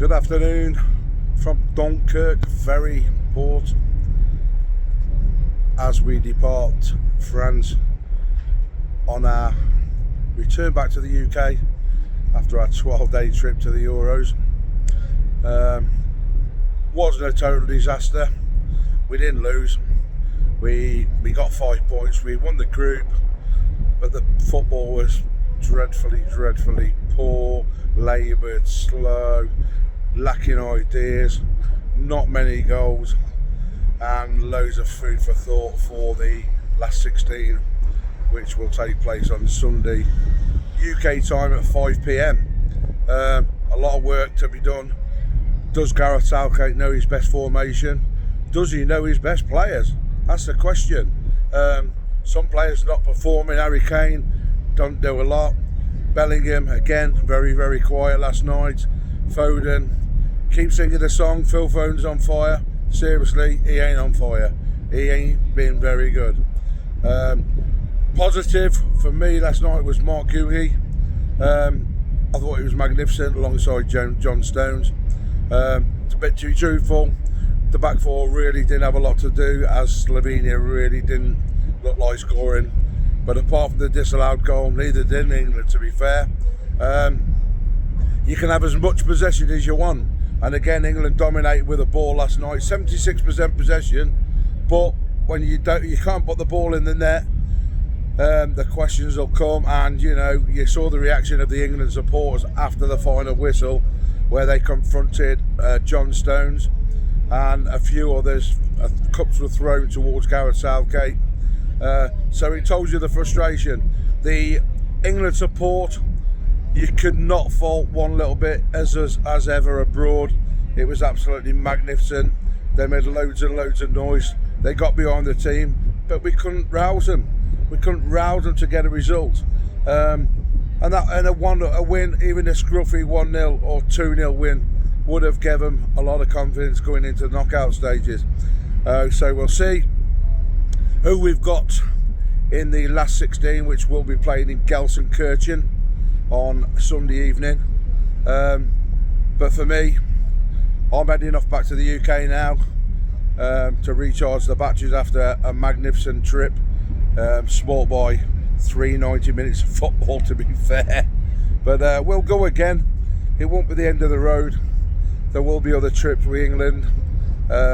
Good afternoon from Dunkirk ferry port as we depart France on our return back to the UK after our 12-day trip to the Euros. Wasn't a total disaster. We didn't lose. We got 5 points. We won the group, but the football was dreadfully poor, laboured, slow, lacking ideas, not many goals, and loads of food for thought for the last 16, which will take place on Sunday UK time at 5 p.m. A lot of work to be done. Does Gareth Southgate know his best formation? Does he know his best players? That's the question. Some players not performing. Harry Kane don't do a lot. Bellingham again very quiet last night. Foden keeps singing the song Phil Foden's on fire. Seriously, he ain't on fire. He ain't been very good. Positive for me last night was Mark Guehi. I thought he was magnificent alongside John Stones. To be too truthful, the back four really didn't have a lot to do, as Slovenia really didn't look like scoring. But apart from the disallowed goal, neither did England, to be fair. You can have as much possession as you want, and again England dominated with the ball last night, 76% possession. But when you can't put the ball in the net, the questions will come. And you saw the reaction of the England supporters after the final whistle, where they confronted John Stones and a few others. Cups were thrown towards Gareth Southgate. So it tells you the frustration. The England support, you could not fault one little bit as ever abroad. It was absolutely magnificent. They made loads and loads of noise. They got behind the team, but we couldn't rouse them. We couldn't rouse them to get a result. And a win, even a scruffy 1-0 or 2-0 win, would have given them a lot of confidence going into the knockout stages. So we'll see who we've got in the last 16, which will be played in Gelsenkirchen on Sunday evening. But for me, I'm heading off back to the UK now to recharge the batteries after a magnificent trip, sport by 390 minutes of football, to be fair. But we'll go again. It won't be the end of the road. There will be other trips with England,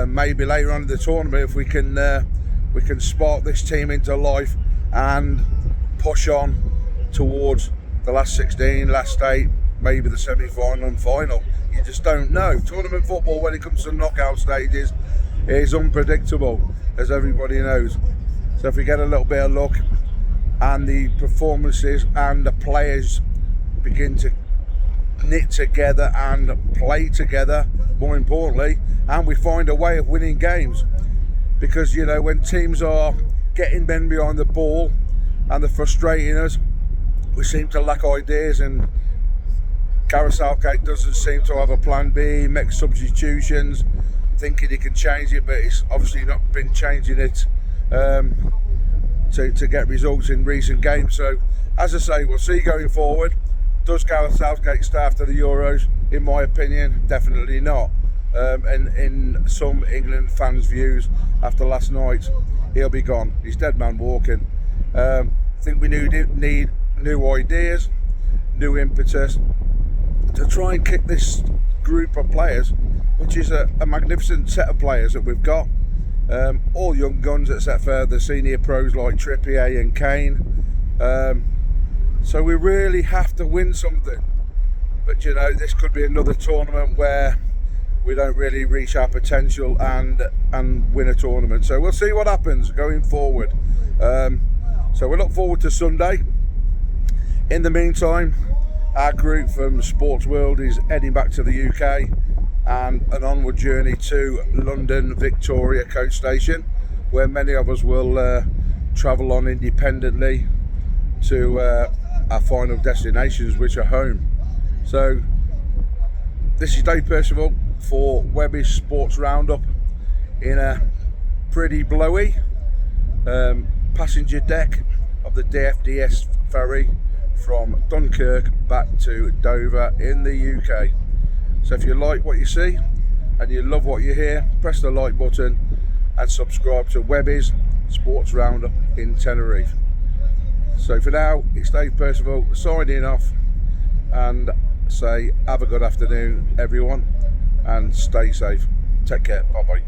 maybe later on in the tournament, if we can spark this team into life and push on towards the last 16, last 8, maybe the semi-final and final. You just don't know. Tournament football, when it comes to knockout stages, is unpredictable, as everybody knows. So if we get a little bit of luck and the performances and the players begin to knit together and play together, more importantly, and we find a way of winning games. Because when teams are getting men behind the ball and they're frustrating us, we seem to lack ideas, and Gareth Southgate doesn't seem to have a plan B. Makes substitutions thinking he can change it, but he's obviously not been changing it to get results in recent games. So as I say, we'll see going forward. Does Gareth Southgate stay after the Euros? In my opinion, definitely not. And in some England fans' views, after last night, he'll be gone. He's dead man walking. I think we need new ideas, new impetus to try and kick this group of players, which is a magnificent set of players that we've got. All young guns, except for the senior pros like Trippier and Kane. So we really have to win something. But this could be another tournament where we don't really reach our potential and win a tournament. So we'll see what happens going forward. So we look forward to Sunday. In the meantime, our group from Sports World is heading back to the UK and an onward journey to London Victoria Coach Station, where many of us will travel on independently to our final destinations, which are home. So this is Dave Percival for WEBBY'S Sports Roundup in a pretty blowy passenger deck of the DFDS ferry from Dunkirk back to Dover in the UK. So if you like what you see and you love what you hear, press the like button and subscribe to WEBBY'S Sports Roundup in Tenerife. So for now, it's Dave Percival signing off, and say have a good afternoon everyone, and stay safe. Take care. Bye bye.